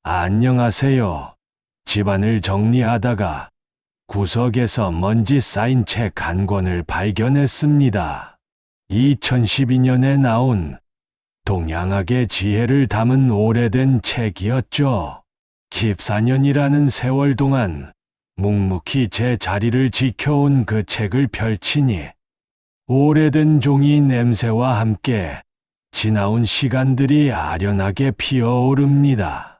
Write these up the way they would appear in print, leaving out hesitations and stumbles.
안녕하세요. 집안을 정리하다가 구석에서 먼지 쌓인 책 한 권을 발견했습니다. 2012년에 나온 동양학의 지혜를 담은 오래된 책이었죠. 14년이라는 세월 동안 묵묵히 제 자리를 지켜온 그 책을 펼치니 오래된 종이 냄새와 함께 지나온 시간들이 아련하게 피어오릅니다.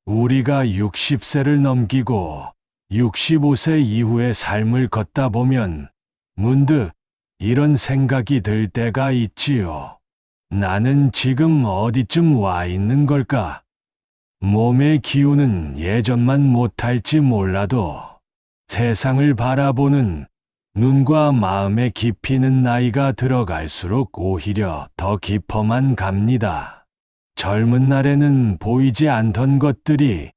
우리가 60세를 넘기고 65세 이후의 삶을 걷다 보면 문득 이런 생각이 들 때가 있지요. 나는 지금 어디쯤 와 있는 걸까? 몸의 기운은 예전만 못할지 몰라도 세상을 바라보는 눈과 마음의 깊이는 나이가 들어갈수록 오히려 더 깊어만 갑니다. 젊은 날에는 보이지 않던 것들이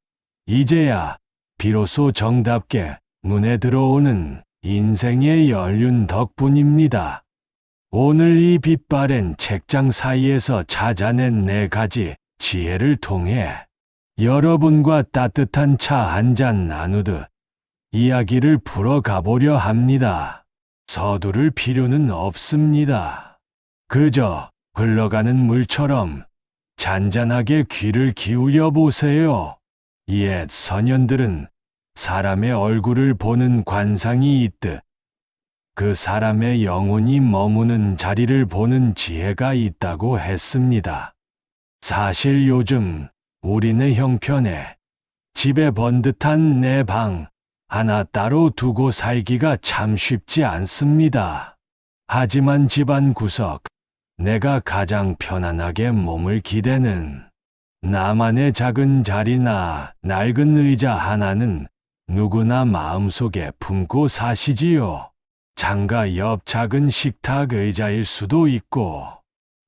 이제야 비로소 정답게 눈에 들어오는 인생의 연륜 덕분입니다. 오늘 이 빛바랜 책장 사이에서 찾아낸 4가지 지혜를 통해 여러분과 따뜻한 차 한 잔 나누듯 이야기를 풀어가보려 합니다. 서두를 필요는 없습니다. 그저 흘러가는 물처럼 잔잔하게 귀를 기울여 보세요. 옛 선현들은 사람의 얼굴을 보는 관상이 있듯 그 사람의 영혼이 머무는 자리를 보는 지혜가 있다고 했습니다. 사실 요즘 우리네 형편에 집에 번듯한 내 방 하나 따로 두고 살기가 참 쉽지 않습니다. 하지만 집안 구석, 내가 가장 편안하게 몸을 기대는 나만의 작은 자리나 낡은 의자 하나는 누구나 마음속에 품고 사시지요. 창가 옆 작은 식탁 의자일 수도 있고,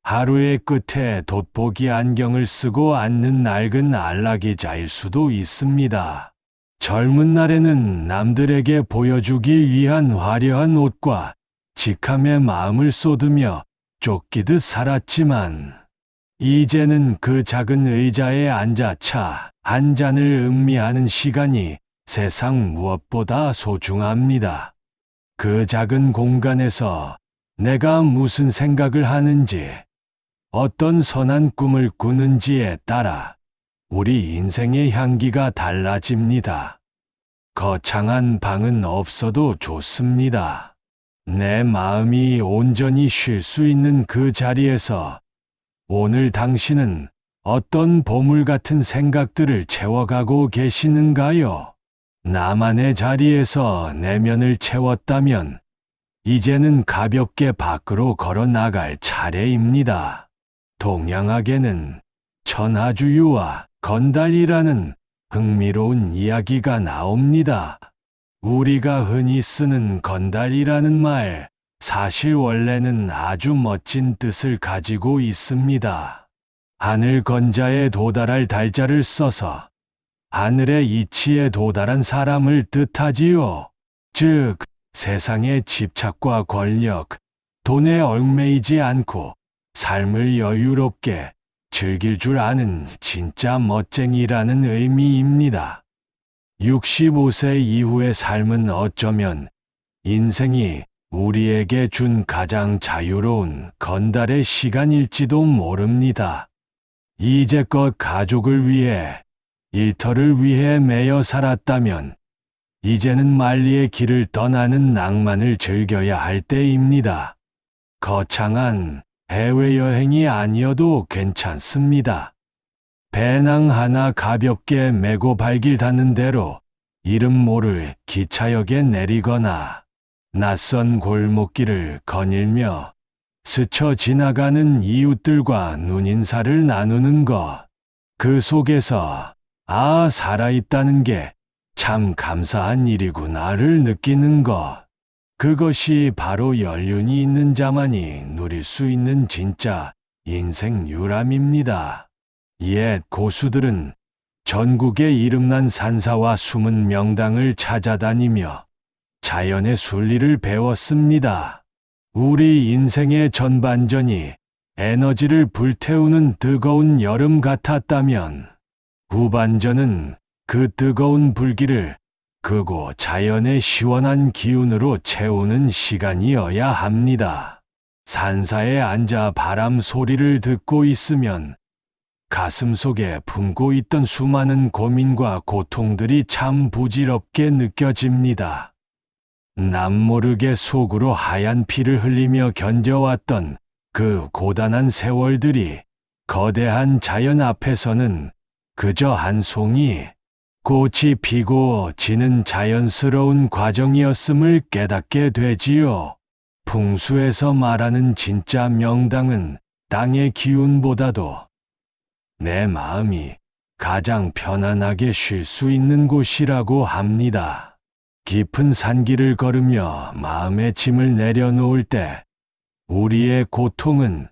하루의 끝에 돋보기 안경을 쓰고 앉는 낡은 안락의자일 수도 있습니다. 젊은 날에는 남들에게 보여주기 위한 화려한 옷과 직함에 마음을 쏟으며 쫓기듯 살았지만, 이제는 그 작은 의자에 앉아 차 한 잔을 음미하는 시간이 세상 무엇보다 소중합니다. 그 작은 공간에서 내가 무슨 생각을 하는지, 어떤 선한 꿈을 꾸는지에 따라 우리 인생의 향기가 달라집니다. 거창한 방은 없어도 좋습니다. 내 마음이 온전히 쉴 수 있는 그 자리에서 오늘 당신은 어떤 보물 같은 생각들을 채워가고 계시는가요? 나만의 자리에서 내면을 채웠다면 이제는 가볍게 밖으로 걸어 나갈 차례입니다. 동양학에는 천하주유와 건달이라는 흥미로운 이야기가 나옵니다. 우리가 흔히 쓰는 건달이라는 말, 사실 원래는 아주 멋진 뜻을 가지고 있습니다. 하늘 건자에 도달할 달자를 써서 하늘의 이치에 도달한 사람을 뜻하지요. 즉, 세상의 집착과 권력, 돈에 얽매이지 않고 삶을 여유롭게 즐길 줄 아는 진짜 멋쟁이라는 의미입니다. 65세 이후의 삶은 어쩌면 인생이 우리에게 준 가장 자유로운 건달의 시간일지도 모릅니다. 이제껏 가족을 위해, 일터를 위해 매여 살았다면 이제는 만리의 길을 떠나는 낭만을 즐겨야 할 때입니다. 거창한 해외여행이 아니어도 괜찮습니다. 배낭 하나 가볍게 메고 발길 닿는 대로 이름 모를 기차역에 내리거나 낯선 골목길을 거닐며 스쳐 지나가는 이웃들과 눈인사를 나누는 것. 그 속에서 살아있다는 게 참 감사한 일이구나를 느끼는 것. 그것이 바로 연륜이 있는 자만이 누릴 수 있는 진짜 인생 유람입니다. 옛 고수들은 전국의 이름난 산사와 숨은 명당을 찾아다니며 자연의 순리를 배웠습니다. 우리 인생의 전반전이 에너지를 불태우는 뜨거운 여름 같았다면 후반전은 그 뜨거운 불길을 끄고 자연의 시원한 기운으로 채우는 시간이어야 합니다. 산사에 앉아 바람 소리를 듣고 있으면 가슴 속에 품고 있던 수많은 고민과 고통들이 참 부질없게 느껴집니다. 남모르게 속으로 하얀 피를 흘리며 견뎌왔던 그 고단한 세월들이 거대한 자연 앞에서는 그저 한 송이 꽃이 피고 지는 자연스러운 과정이었음을 깨닫게 되지요. 풍수에서 말하는 진짜 명당은 땅의 기운보다도 내 마음이 가장 편안하게 쉴 수 있는 곳이라고 합니다. 깊은 산길을 걸으며 마음의 짐을 내려놓을 때 우리의 고통은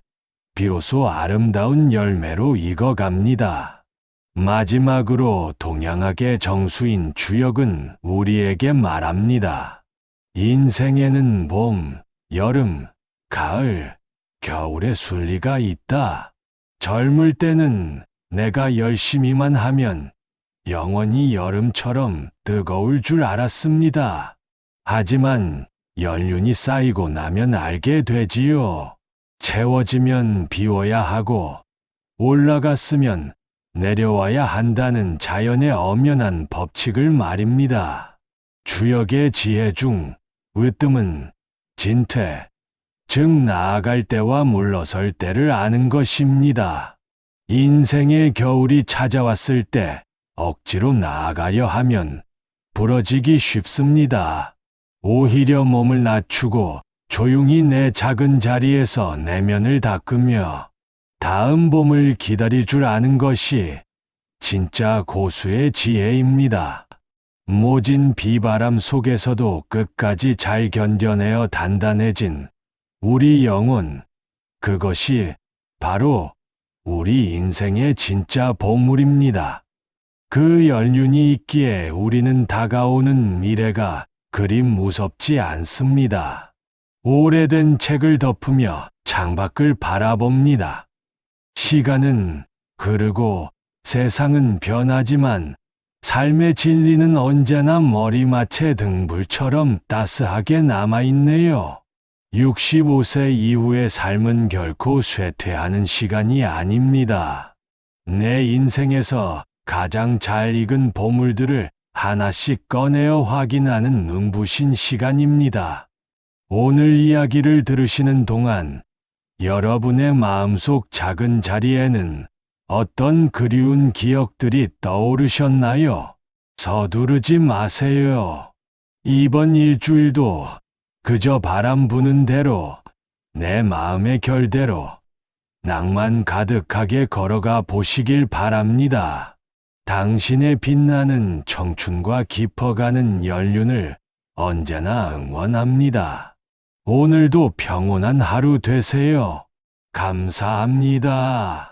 비로소 아름다운 열매로 익어갑니다. 마지막으로 동양학의 정수인 주역은 우리에게 말합니다. 인생에는 봄, 여름, 가을, 겨울의 순리가 있다. 젊을 때는 내가 열심히만 하면 영원히 여름처럼 뜨거울 줄 알았습니다. 하지만 연륜이 쌓이고 나면 알게 되지요. 채워지면 비워야 하고 올라갔으면 내려와야 한다는 자연의 엄연한 법칙을 말입니다. 주역의 지혜 중 으뜸은 진퇴, 즉 나아갈 때와 물러설 때를 아는 것입니다. 인생의 겨울이 찾아왔을 때 억지로 나아가려 하면 부러지기 쉽습니다. 오히려 몸을 낮추고 조용히 내 작은 자리에서 내면을 닦으며 다음 봄을 기다릴 줄 아는 것이 진짜 고수의 지혜입니다. 모진 비바람 속에서도 끝까지 잘 견뎌내어 단단해진 우리 영혼, 그것이 바로 우리 인생의 진짜 보물입니다. 그 연륜이 있기에 우리는 다가오는 미래가 그리 무섭지 않습니다. 오래된 책을 덮으며 창밖을 바라봅니다. 시간은 흐르고 세상은 변하지만 삶의 진리는 언제나 머리맡의 등불처럼 따스하게 남아있네요. 65세 이후의 삶은 결코 쇠퇴하는 시간이 아닙니다. 내 인생에서 가장 잘 익은 보물들을 하나씩 꺼내어 확인하는 눈부신 시간입니다. 오늘 이야기를 들으시는 동안 여러분의 마음속 작은 자리에는 어떤 그리운 기억들이 떠오르셨나요? 서두르지 마세요. 이번 일주일도 그저 바람 부는 대로 내 마음의 결대로 낭만 가득하게 걸어가 보시길 바랍니다. 당신의 빛나는 청춘과 깊어가는 연륜을 언제나 응원합니다. 오늘도 평온한 하루 되세요. 감사합니다.